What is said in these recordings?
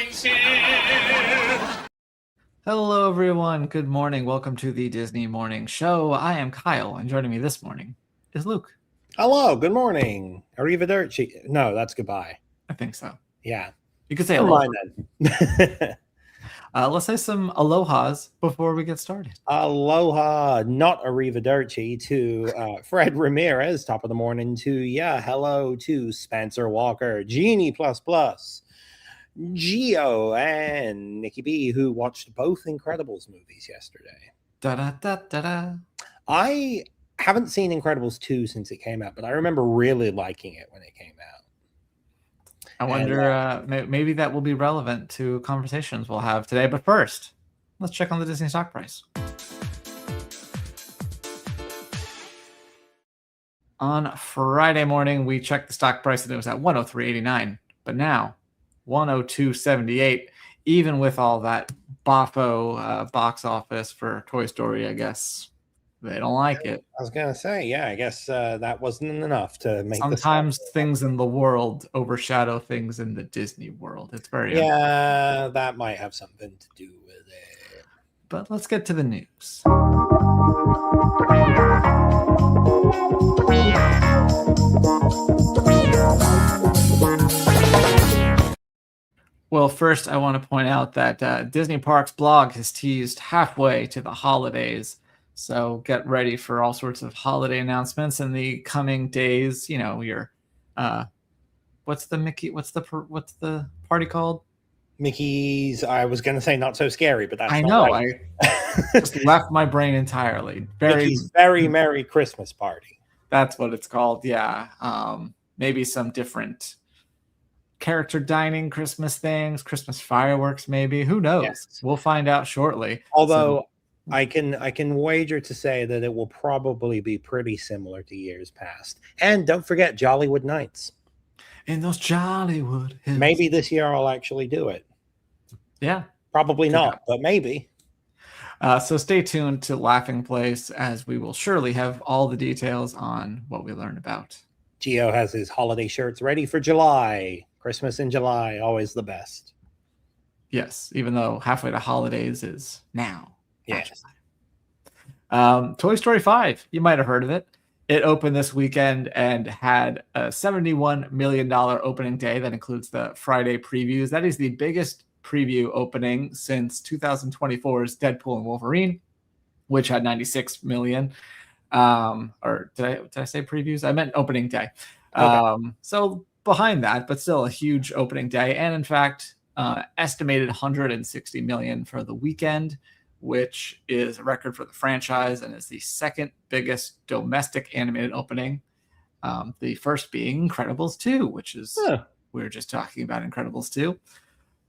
Darling's here. Hello, everyone. Good morning. Welcome to the Disney Morning Show. I am Kyle, and joining me this morning is Luke. Hello, good morning. Arrivederci. No, that's goodbye. I think so. Yeah. You could say Never aloha. mind then. Let's say some alohas before we get started. Aloha, not arrivederci to Fred Ramirez, top of the morning to hello to Spencer Walker, Genie Plus, Geo, and Nikki B, who watched both Incredibles movies yesterday. Da-da-da-da-da. I haven't seen Incredibles 2 since it came out, but I remember really liking it when it came out. I wonder, maybe that will be relevant to conversations we'll have today. But first, let's check on the Disney stock price. On Friday morning, we checked the stock price and it was at 103.89. But now, 102.78. Even with all that boffo box office for Toy Story, I guess they don't like it. I was gonna say, I guess that wasn't enough to make. Sometimes things in the world overshadow things in the Disney world. It's very that might have something to do with it. But let's get to the news. Well, first, I want to point out that Disney Parks blog has teased halfway to the holidays. So get ready for all sorts of holiday announcements in the coming days. You know, your what's the party called? Mickey's. I was going to say not so scary, but that's I not know. right. I just left my brain entirely. Mickey's Very Merry Christmas Party. That's what it's called. Yeah. Maybe some different character dining Christmas things, Christmas fireworks, maybe. Who knows? Yes. We'll find out shortly. Although I can wager to say that it will probably be pretty similar to years past. And don't forget Jollywood Nights. In those Jollywood hills. Maybe this year I'll actually do it. Yeah. Probably not, but maybe. So stay tuned to Laughing Place, as we will surely have all the details on what we learn about. Geo has his holiday shirts ready for July. Christmas in July, always the best. Yes, even though halfway to holidays is now. Yes. Toy Story 5, you might have heard of it. It opened this weekend and had a $71 million opening day. That includes the Friday previews. That is the biggest preview opening since 2024's Deadpool and Wolverine, which had 96 million. Or did I say previews? I meant opening day. Okay. So behind that, but still a huge opening day. And in fact, estimated 160 million for the weekend, which is a record for the franchise and is the second biggest domestic animated opening. The first being Incredibles 2, which is, we were just talking about Incredibles 2.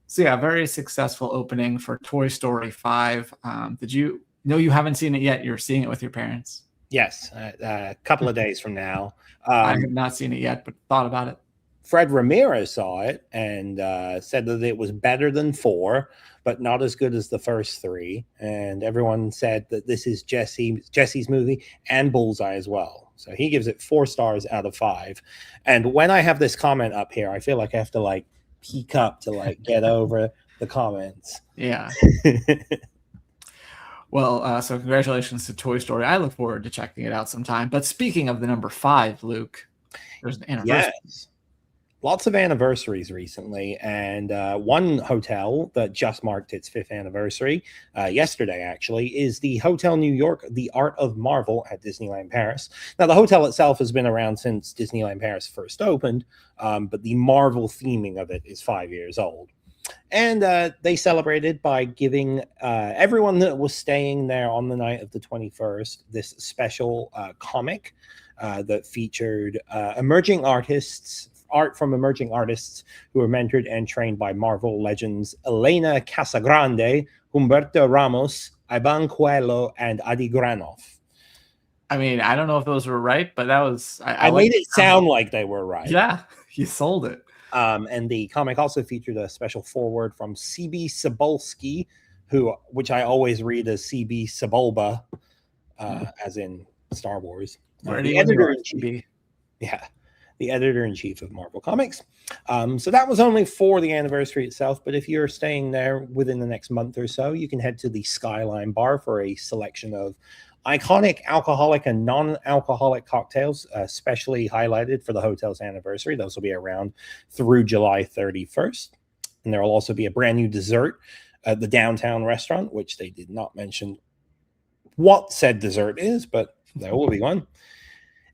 So yeah, very successful opening for Toy Story 5. Did you know you haven't seen it yet? You're seeing it with your parents? Yes, a couple of days from now. I have not seen it yet, but thought about it. Fred Ramirez saw it and said that it was better than 4, but not as good as the first 3. And everyone said that this is Jesse's movie and Bullseye as well. So he gives it 4 stars out of 5. And when I have this comment up here, I feel like I have to peek up to get over the comments. Yeah. Well, so congratulations to Toy Story. I look forward to checking it out sometime. But speaking of the number 5, Luke, there's an anniversary. Yes. Lots of anniversaries recently, and one hotel that just marked its 5th anniversary yesterday, actually, is the Hotel New York, The Art of Marvel at Disneyland Paris. Now, the hotel itself has been around since Disneyland Paris first opened, but the Marvel theming of it is 5 years old. And they celebrated by giving everyone that was staying there on the night of the 21st this special comic that featured art from emerging artists who were mentored and trained by Marvel legends Elena Casagrande, Humberto Ramos, Ivan Coelho, and Adi Granov. I mean, I don't know if those were right, but that was... I made it sound like they were right. Yeah, you sold it. And the comic also featured a special foreword from C.B. Cebulski, which I always read as C.B. Sebulba, as in Star Wars. The editor-in-chief. Yeah. the editor-in-chief of Marvel Comics. So that was only for the anniversary itself, but if you're staying there within the next month or so, you can head to the Skyline Bar for a selection of iconic alcoholic and non-alcoholic cocktails, specially highlighted for the hotel's anniversary. Those will be around through July 31st. And there will also be a brand new dessert at the downtown restaurant, which they did not mention what said dessert is, but there will be one.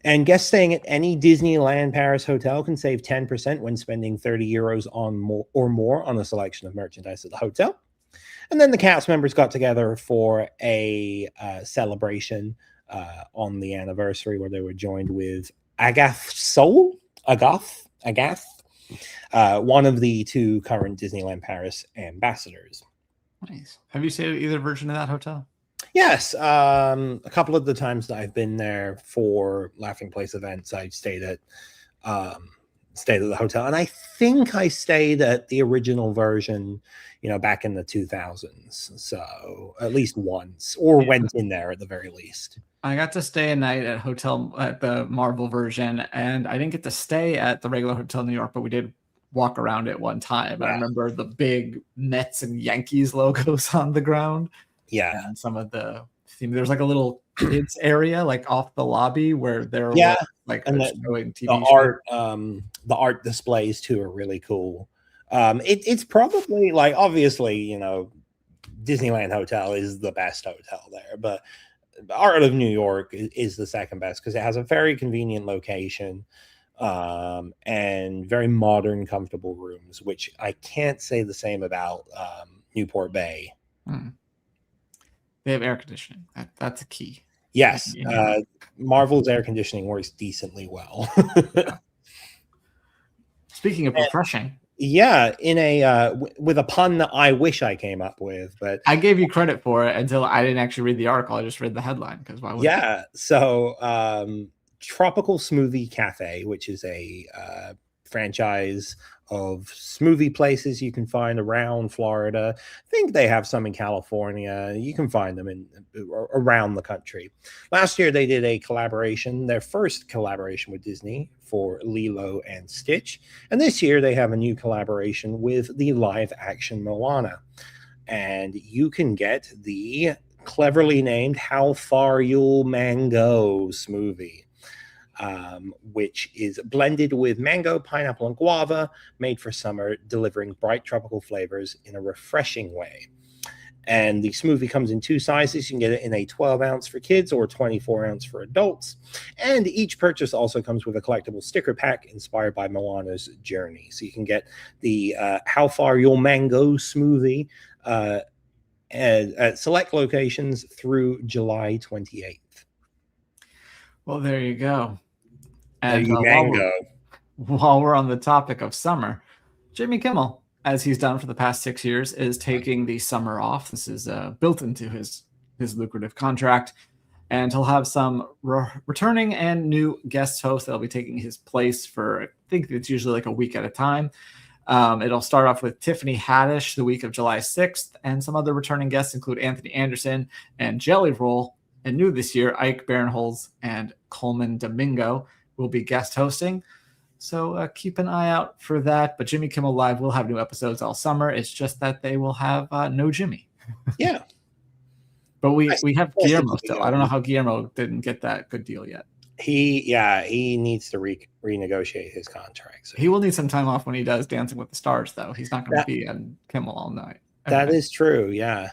And guests staying at any Disneyland Paris hotel can save 10% when spending 30 euros or more on a selection of merchandise at the hotel. And then the cast members got together for a celebration on the anniversary where they were joined with Agath, one of the two current Disneyland Paris ambassadors. Nice. Have you stayed at either version of that hotel? Yes, a couple of the times that I've been there for Laughing Place events, I've stayed at the hotel, and I think I stayed at the original version, back in the 2000s. So at least once, or went in there at the very least. I got to stay a night at the Marvel version, and I didn't get to stay at the regular Hotel New York, but we did walk around it one time. Yeah. I remember the big Mets and Yankees logos on the ground. Yeah, and some of the theme. There's like a little kids area, like off the lobby, where they're like and showing TV the art displays too are really cool. It's probably like, obviously, Disneyland Hotel is the best hotel there, but the Art of New York is the second best because it has a very convenient location and very modern, comfortable rooms, which I can't say the same about Newport Bay. They have air conditioning. That's a key. Yes. Marvel's air conditioning works decently well. Speaking of refreshing. Yeah, with a pun that I wish I came up with, but I gave you credit for it until I didn't actually read the article. I just read the headline because why would I? So Tropical Smoothie Cafe, which is a franchise of smoothie places you can find around Florida. I think they have some in California. You can find them around the country. Last year, they did a collaboration, their first collaboration with Disney for Lilo and Stitch. And this year, they have a new collaboration with the live-action Moana. And you can get the cleverly named How Far You'll Mango smoothie. Which is blended with mango, pineapple, and guava, made for summer, delivering bright tropical flavors in a refreshing way. And the smoothie comes in two sizes. You can get it in a 12-ounce for kids or 24-ounce for adults. And each purchase also comes with a collectible sticker pack inspired by Moana's journey. So you can get the How Far You'll Mango smoothie at select locations through July 28th. Well, there you go. And while we're on the topic of summer, Jimmy Kimmel, as he's done for the past 6 years, is taking the summer off. This is built into his lucrative contract. And he'll have some returning and new guest hosts that'll be taking his place for, I think it's usually like a week at a time. It'll start off with Tiffany Haddish the week of July 6th. And some other returning guests include Anthony Anderson and Jelly Roll. And new this year, Ike Barinholtz and Coleman Domingo will be guest hosting. So keep an eye out for that. But Jimmy Kimmel Live will have new episodes all summer. It's just that they will have no Jimmy. Yeah. But we have Guillermo still. I don't know how Guillermo didn't get that good deal yet. He needs to renegotiate his contract. So. He will need some time off when he does Dancing with the Stars, though. He's not going to be on Kimmel all night. That is true, yeah.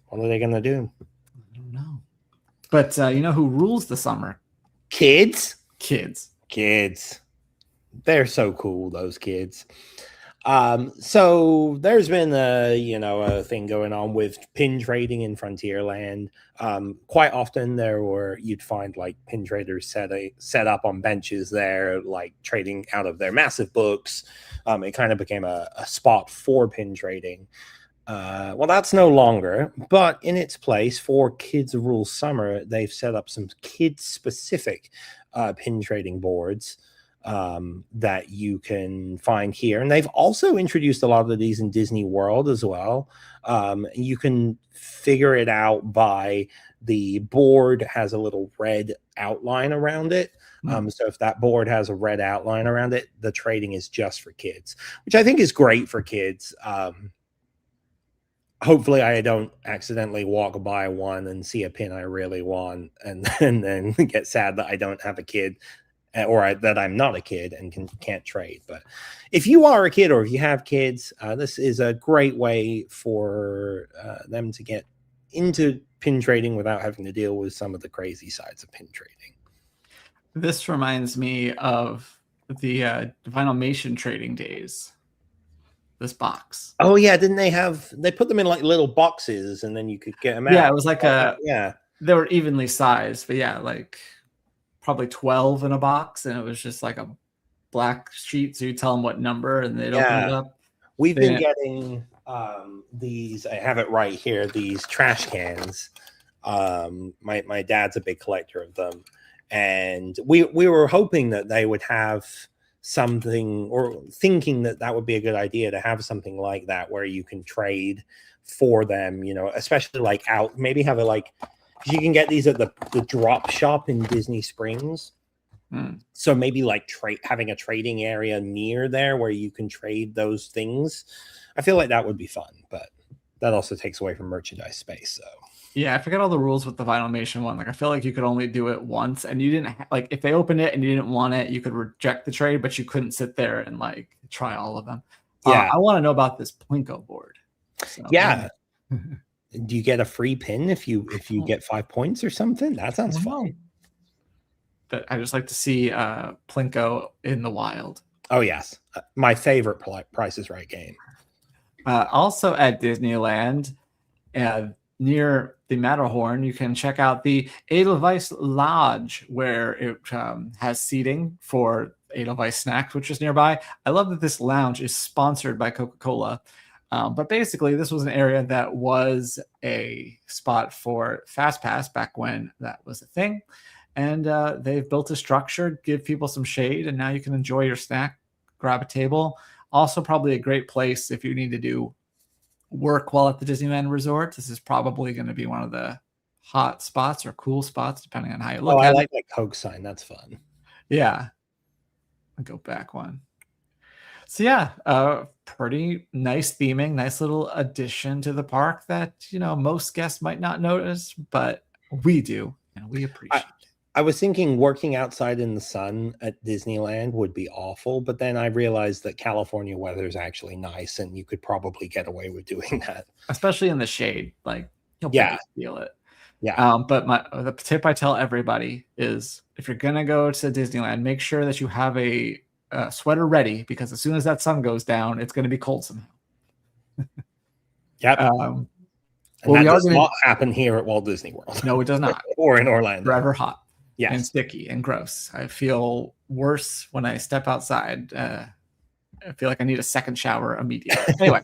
What are they going to do? I don't know. But you know who rules the summer? Kids. They're so cool, those kids. So there's been a thing going on with pin trading in Frontierland. Quite often you'd find like pin traders set up on benches there, like trading out of their massive books. It kind of became a spot for pin trading. Well, that's no longer, but in its place for Kids Rule Summer, they've set up some kids-specific pin trading boards that you can find here. And they've also introduced a lot of these in Disney World as well. You can figure it out by the board has a little red outline around it. So if that board has a red outline around it, the trading is just for kids, which I think is great for kids. Hopefully I don't accidentally walk by one and see a pin I really want and then get sad that I don't have a kid or that I'm not a kid and can't trade. But if you are a kid or if you have kids, this is a great way for them to get into pin trading without having to deal with some of the crazy sides of pin trading. This reminds me of the Vinylmation trading days. This box. Oh yeah, didn't they put them in like little boxes and then you could get them out? Yeah, it was like yeah. They were evenly sized, but yeah, like probably 12 in a box, and it was just like a black sheet, so you tell them what number and they'd open it up. We've been getting these, I have it right here, these trash cans. My dad's a big collector of them, and we were hoping that they would have something, or thinking that would be a good idea to have something like that where you can trade for them, especially like out, maybe have it like, you can get these at the drop shop in Disney Springs. So maybe like having a trading area near there where you can trade those things. I feel like that would be fun, but that also takes away from merchandise space. So yeah, I forget all the rules with the Vinylmation one. Like, I feel like you could only do it once, and you didn't like, if they opened it and you didn't want it, you could reject the trade, but you couldn't sit there and like try all of them. I want to know about this Plinko board. So, yeah. Do you get a free pin if you get 5 points or something? That sounds fun. But I just like to see Plinko in the wild. Oh yes, my favorite Price is Right game. Also at Disneyland, near the Matterhorn, you can check out the Edelweiss Lodge, where it has seating for Edelweiss snacks, which is nearby. I love that this lounge is sponsored by Coca-Cola. But basically, this was an area that was a spot for FastPass back when that was a thing. And they've built a structure, give people some shade, and now you can enjoy your snack, grab a table. Also, probably a great place if you need to do work while at the Disneyland Resort. This is probably going to be one of the hot spots or cool spots, depending on how you look at it. I like that Coke sign. That's fun. Yeah. I'll go back one. So yeah, pretty nice theming, nice little addition to the park that, most guests might not notice, but we do, and we appreciate it. I was thinking working outside in the sun at Disneyland would be awful, but then I realized that California weather is actually nice, and you could probably get away with doing that, especially in the shade. Like, you'll feel it. Yeah. But the tip I tell everybody is, if you're gonna go to Disneyland, make sure that you have a sweater ready, because as soon as that sun goes down, it's going to be cold somehow. Yep. And that does not happen here at Walt Disney World. No, it does not. Or in Orlando. Forever hot. Yes. And sticky and gross. I feel worse when I step outside. I feel like I need a second shower immediately. Anyway,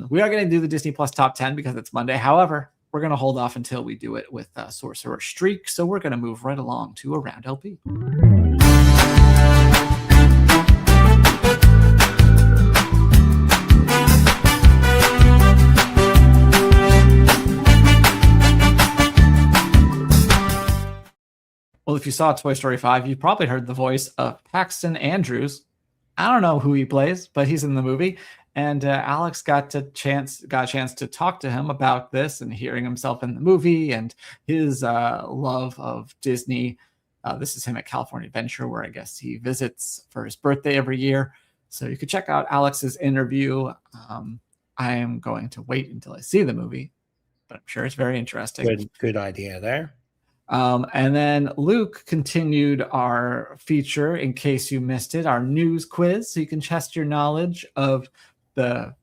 we are going to do the Disney Plus Top 10 because it's Monday. However, we're going to hold off until we do it with Sorcerer Streak. So we're going to move right along to Around LP. Well, if you saw Toy Story 5, you probably heard the voice of Paxton Andrews. I don't know who he plays, but he's in the movie. And Alex got a chance to talk to him about this and hearing himself in the movie and his love of Disney. This is him at California Adventure, where I guess he visits for his birthday every year. So you could check out Alex's interview. I am going to wait until I see the movie, but I'm sure it's very interesting. Good idea there. And then Luke continued our feature, in case you missed it, our news quiz. So you can test your knowledge of the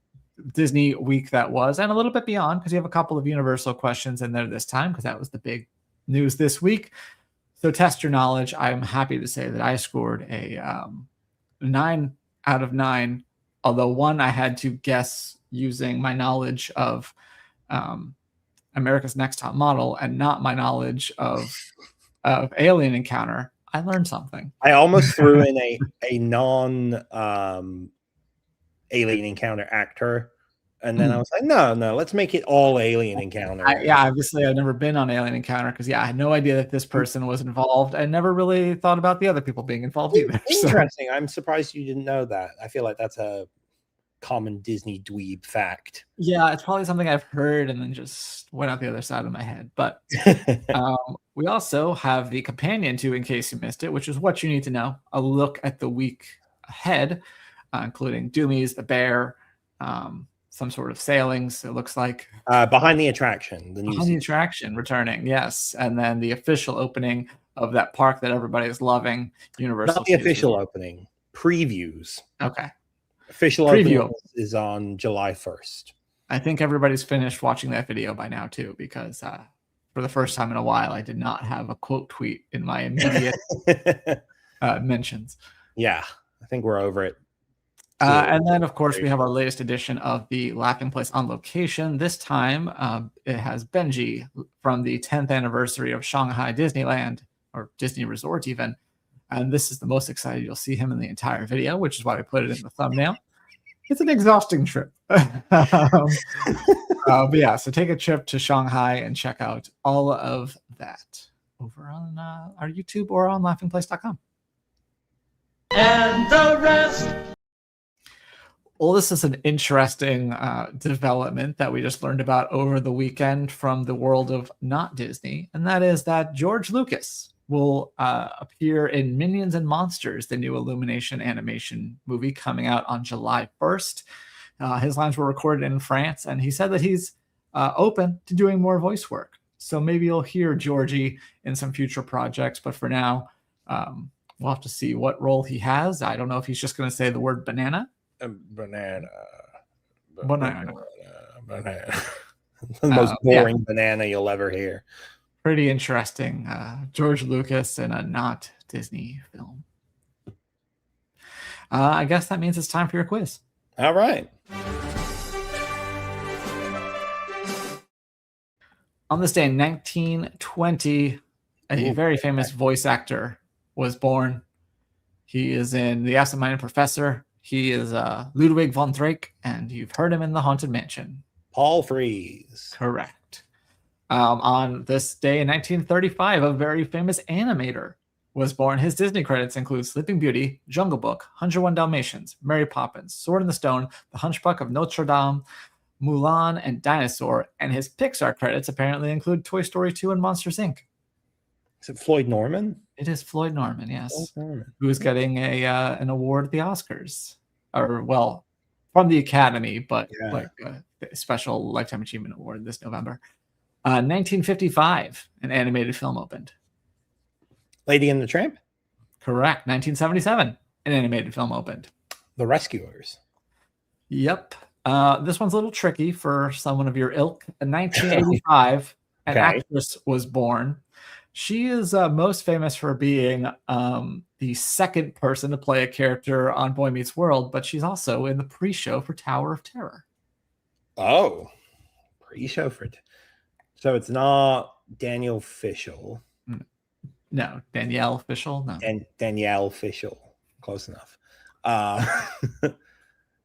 Disney week that was, and a little bit beyond, because you have a couple of Universal questions in there this time, because that was the big news this week. So test your knowledge. I'm happy to say that I scored a 9 out of 9, although one I had to guess using my knowledge of America's Next Top Model and not my knowledge of Alien Encounter. I learned something. I almost threw in a non Alien Encounter actor And then I was like, no, let's make it all Alien Encounter. Obviously I've never been on Alien Encounter because I had no idea that this person was involved. I never really thought about the other people being involved either. Interesting. I'm surprised you didn't know that. I feel like that's a common Disney dweeb fact. Yeah, it's probably something I've heard and then just went out the other side of my head. But we also have the companion to In Case You Missed It, which is What You Need to Know, a look at the week ahead, including Doomies, the Bear, some sort of sailings, it looks like. Behind the Attraction. Behind the Attraction returning, yes. And then the official opening of that park that everybody is loving, Universal. Not the official opening. Previews. Okay. Official preview is on July 1st. I think everybody's finished watching that video by now, too, because for the first time in a while, I did not have a quote tweet in my immediate mentions. Yeah, I think we're over it. And then, of course, we have our latest edition of the Laughing Place on Location. This time, it has Benji from the 10th anniversary of Shanghai Disneyland, or Disney Resort even. And this is the most excited you'll see him in the entire video, which is why we put it in the thumbnail. It's an exhausting trip. But yeah, so take a trip to Shanghai and check out all of that over on our YouTube or on laughingplace.com. And the rest. Well, this is an interesting development that we just learned about over the weekend from the world of not Disney, and that is that George Lucas will appear in Minions and Monsters, the new Illumination animation movie coming out on July 1st. His lines were recorded in France, and he said that he's open to doing more voice work. So maybe you'll hear Georgie in some future projects, but for now, we'll have to see what role he has. I don't know if he's just going to say the word banana. Banana. The most boring banana you'll ever hear. Pretty interesting. George Lucas in a not Disney film. I guess that means it's time for your quiz. All right. On this day in 1920, a very famous voice actor was born. He is in The Absent-Minded Professor. He is Ludwig von Drake, and you've heard him in The Haunted Mansion. Paul Frees. Correct. On this day in 1935, a very famous animator was born. His Disney credits include Sleeping Beauty, Jungle Book, 101 Dalmatians, Mary Poppins, Sword in the Stone, The Hunchback of Notre Dame, Mulan, and Dinosaur. And his Pixar credits apparently include Toy Story 2 and Monsters, Inc. Is it Floyd Norman? It is Floyd Norman, yes. Floyd Norman. Who is getting an award at the Oscars. Or, well, from the Academy, but like a special Lifetime Achievement Award this November. 1955, an animated film opened. Lady and the Tramp? Correct. 1977, an animated film opened. The Rescuers. Yep. This one's a little tricky for someone of your ilk. In 1985, an actress was born. She is most famous for being the second person to play a character on Boy Meets World, but she's also in the pre-show for Tower of Terror. Oh, pre-show for... So it's not Daniel Fishel. No, Danielle Fishel. No, Danielle Fishel. Close enough.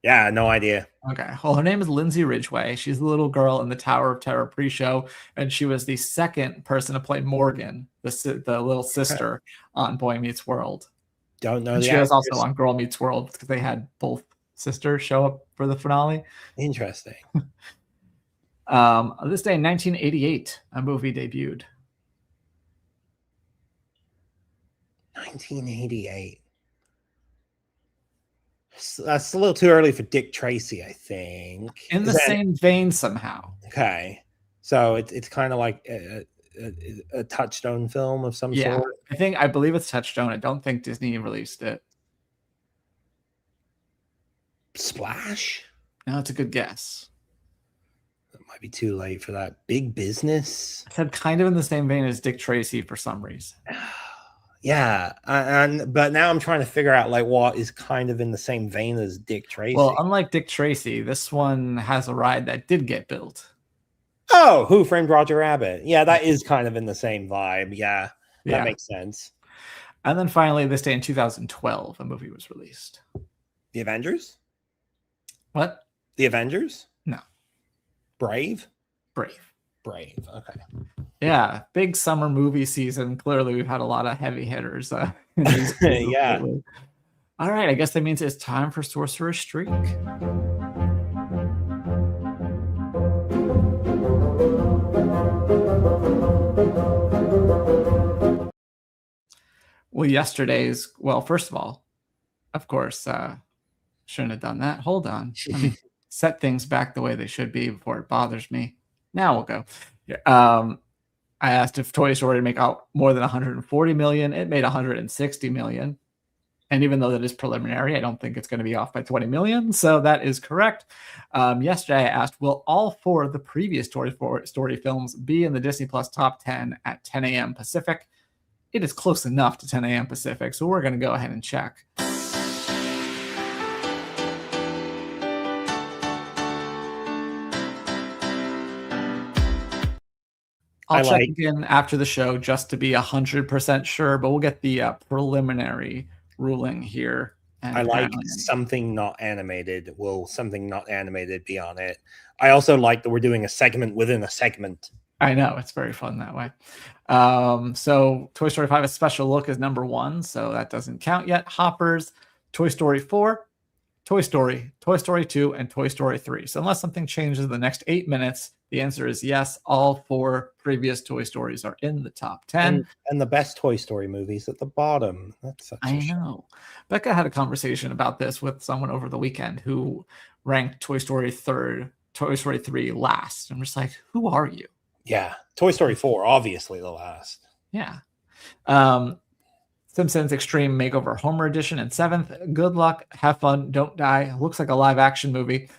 Yeah, no idea. Okay. Well, her name is Lindsay Ridgway. She's the little girl in the Tower of Terror pre-show, and she was the second person to play Morgan, the little sister on Boy Meets World. Don't know. And she was also on Girl Meets World because they had both sisters show up for the finale. Interesting. This day in 1988, a movie debuted. 1988. That's a little too early for Dick Tracy, I think. In the same vein somehow. Okay. So it's kind of like a Touchstone film of some sort. I believe it's Touchstone. I don't think Disney released it. Splash? No, it's a good guess. It might be too late for that. Big Business? I said kind of in the same vein as Dick Tracy for some reason. Yeah, but now I'm trying to figure out like what is kind of in the same vein as Dick Tracy. Well, unlike Dick Tracy, this one has a ride that did get built. Oh, Who Framed Roger Rabbit? Yeah, that is kind of in the same vibe. Yeah, that makes sense. And then finally, this day in 2012, a movie was released. The Avengers? What? The Avengers? No. Brave. Brave. Okay. Yeah, big summer movie season. Clearly, we've had a lot of heavy hitters. In these Yeah. lately. All right, I guess that means it's time for Sorcerer's Streak. Well, first of all, of course, shouldn't have done that. Hold on. Let me set things back the way they should be before it bothers me. Now we'll go. Yeah, I asked if Toy Story would make out more than 140 million. It made 160 million. And even though that is preliminary, I don't think it's going to be off by 20 million. So that is correct. Yesterday, I asked, will all 4 of the previous Toy Story films be in the Disney Plus top 10 at 10 a.m. Pacific? It is close enough to 10 a.m. Pacific, so we're going to go ahead and check. I'll check again after the show just to be 100% sure, but we'll get the preliminary ruling here. And I like something not animated. Will something not animated be on it? I also like that we're doing a segment within a segment. I know, it's very fun that way. So Toy Story 5, A Special Look is number 1, so that doesn't count yet. Hoppers, Toy Story 4, Toy Story, Toy Story 2, and Toy Story 3. So unless something changes in the next 8 minutes, the answer is yes. All 4 previous Toy Stories are in the top 10. And the best Toy Story movies at the bottom. That's such I know. Becca had a conversation about this with someone over the weekend who ranked Toy Story 3rd, Toy Story 3 last. I'm just like, who are you? Yeah. Toy Story 4, obviously the last. Yeah. Simpsons Extreme Makeover Homer Edition in 7th. Good luck. Have fun. Don't die. Looks like a live action movie.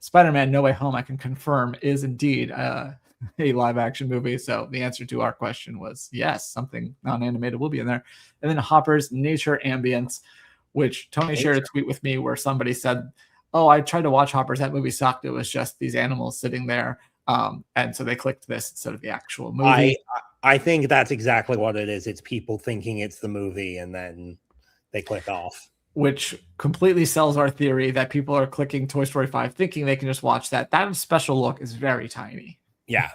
Spider-Man No Way Home, I can confirm, is indeed a live action movie. So the answer to our question was yes, something non-animated will be in there. And then Hopper's Nature Ambience, which Tony shared a tweet with me where somebody said, oh, I tried to watch Hoppers. That movie sucked. It was just these animals sitting there. And so they clicked this instead of the actual movie. I think that's exactly what it is. It's people thinking it's the movie and then they click off. Which completely sells our theory that people are clicking Toy Story 5 thinking they can just watch that. That Special Look is very tiny. Yeah.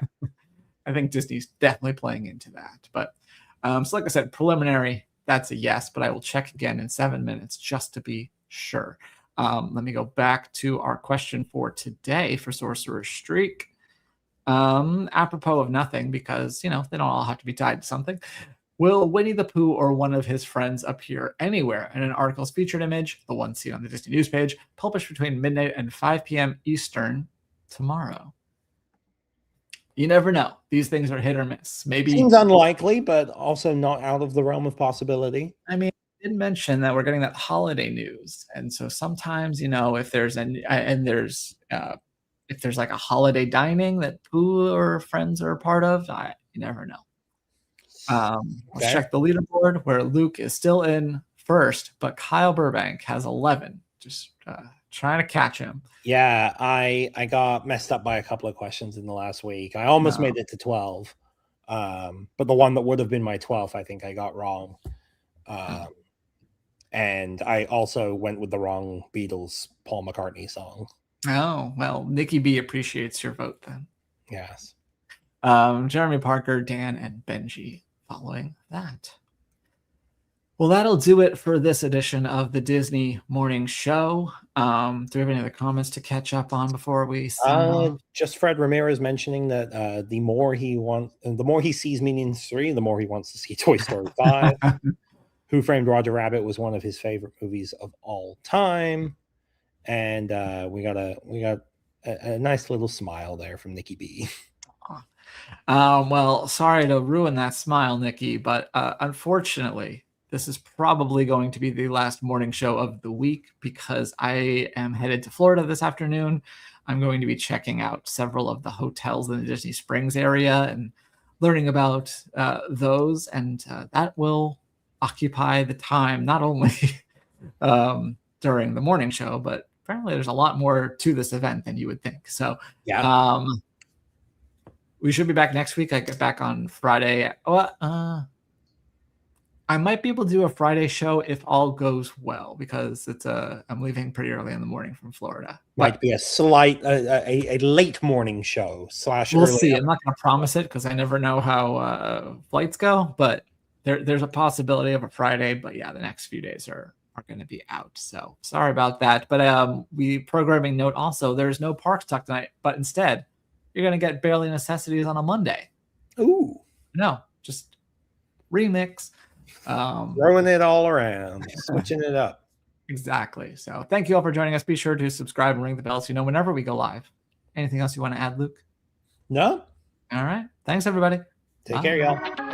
I think Disney's definitely playing into that. But so like I said, preliminary, that's a yes, but I will check again in 7 minutes just to be sure. Let me go back to our question for today for Sorcerer's Streak. Apropos of nothing, because, they don't all have to be tied to something. Will Winnie the Pooh or one of his friends appear anywhere in an article's featured image, the one seen on the Disney News page, published between midnight and 5 p.m. Eastern tomorrow? You never know. These things are hit or miss. Maybe seems unlikely, but also not out of the realm of possibility. I mean, I did mention that we're getting that holiday news, and so sometimes, if there's if there's like a holiday dining that Pooh or friends are a part of, you never know. Let's check the leaderboard where Luke is still in first, but Kyle Burbank has 11. Just trying to catch him. Yeah, I got messed up by a couple of questions in the last week. I almost made it to 12. But the one that would have been my 12th, I think I got wrong. And I also went with the wrong Beatles Paul McCartney song. Oh, well, Nikki B appreciates your vote then. Yes. Jeremy Parker, Dan, and Benji following that. Well, that'll do it for this edition of the Disney Morning Show. Do we have any other comments to catch up on before we sign off? Just Fred Ramirez mentioning that the more he sees Minions 3, the more he wants to see Toy Story 5. Who Framed Roger Rabbit was one of his favorite movies of all time. And we got a nice little smile there from Nikki B. Well, sorry to ruin that smile, Nikki, but unfortunately, this is probably going to be the last morning show of the week because I am headed to Florida this afternoon. I'm going to be checking out several of the hotels in the Disney Springs area and learning about those, and that will occupy the time not only during the morning show, but apparently there's a lot more to this event than you would think. So yeah. We should be back next week. I get back on Friday. I might be able to do a Friday show if all goes well, because I'm leaving pretty early in the morning from Florida. Might be a slight, a late morning show / We'll early see. I'm not going to promise it because I never know how flights go, but there's a possibility of a Friday. But yeah, the next few days are going to be out. So sorry about that. But we programming note also, there's no Parks Talk tonight, but instead you're going to get Barely Necessities on a Monday. Ooh. No, just remix. Throwing it all around, switching it up. Exactly. So thank you all for joining us. Be sure to subscribe and ring the bell so you know whenever we go live. Anything else you want to add, Luke? No. All right. Thanks, everybody. Take care, y'all.